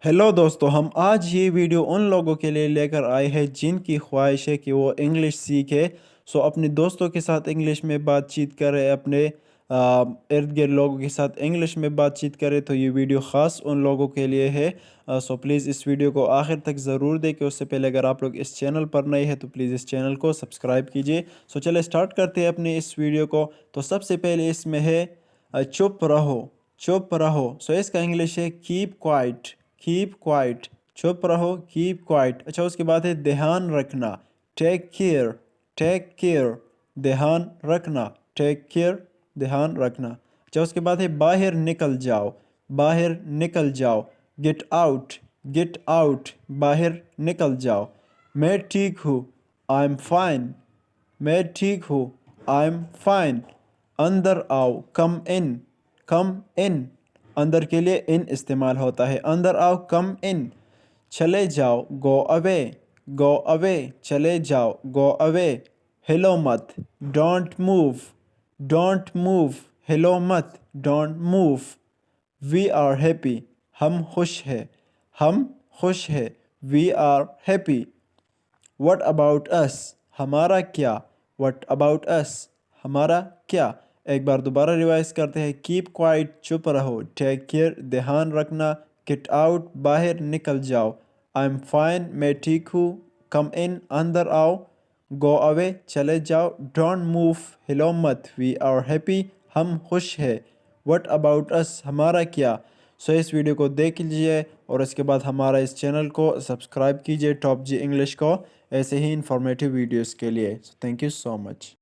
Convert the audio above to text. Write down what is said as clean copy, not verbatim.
Hello दोस्तों, हम आज ये वीडियो उन लोगों के लिए लेकर आए हैं जिनकी ख्वाहिश है कि वो इंग्लिश सीखे। अपने दोस्तों के साथ इंग्लिश में बातचीत करें, अपने इर्द गिर्द लोगों के साथ इंग्लिश में बातचीत करें। तो ये वीडियो ख़ास उन लोगों के लिए है। प्लीज़ इस वीडियो को आखिर तक ज़रूर देखें। उससे पहले अगर आप लोग इस चैनल पर नए हैं तो प्लीज़ इस चैनल को सब्सक्राइब कीजिए। चले स्टार्ट करते हैं अपने इस वीडियो को। तो सबसे पहले इसमें है चुप रहो, चुप रहो। इसका इंग्लिश है कीप क्वाइट, कीप क्वाइट, चुप रहो, कीप क्वाइट। अच्छा, उसके बाद है ध्यान रखना, टेक केयर, टेक केयर, ध्यान रखना, टेक केयर, ध्यान रखना। अच्छा, उसके बाद है बाहर निकल जाओ, बाहर निकल जाओ, गेट आउट, गेट आउट, बाहर निकल जाओ। मैं ठीक हूँ, आई एम फाइन, मैं ठीक हूँ, आई एम फाइन। अंदर आओ, कम इन, कम इन, अंदर के लिए इन इस्तेमाल होता है। अंदर आओ, कम इन। चले जाओ, गो अवे, गो अवे, चले जाओ, गो अवे। हिलो मत, डोंट मूव, डोंट मूव, हिलो मत, don't move. We are happy, हम खुश हैं, हम खुश हैं। We are happy. What about us, हमारा क्या। व्हाट अबाउट अस, हमारा क्या। एक बार दोबारा रिवाइज करते हैं। कीप क्वाइट, चुप रहो, टेक केयर, ध्यान रखना, गेट आउट, बाहर निकल जाओ, आई एम फाइन, मैं ठीक हूँ, कम इन, अंदर आओ, गो अवे, चले जाओ, डोंट मूव, हिलो मत, वी आर हैप्पी, हम खुश हैं। व्हाट अबाउट अस, हमारा क्या। इस वीडियो को देख लीजिए और इसके बाद हमारा इस चैनल को सब्सक्राइब कीजिए, टॉप जी इंग्लिश को, ऐसे ही इंफॉर्मेटिव वीडियोस के लिए। Thank you so much.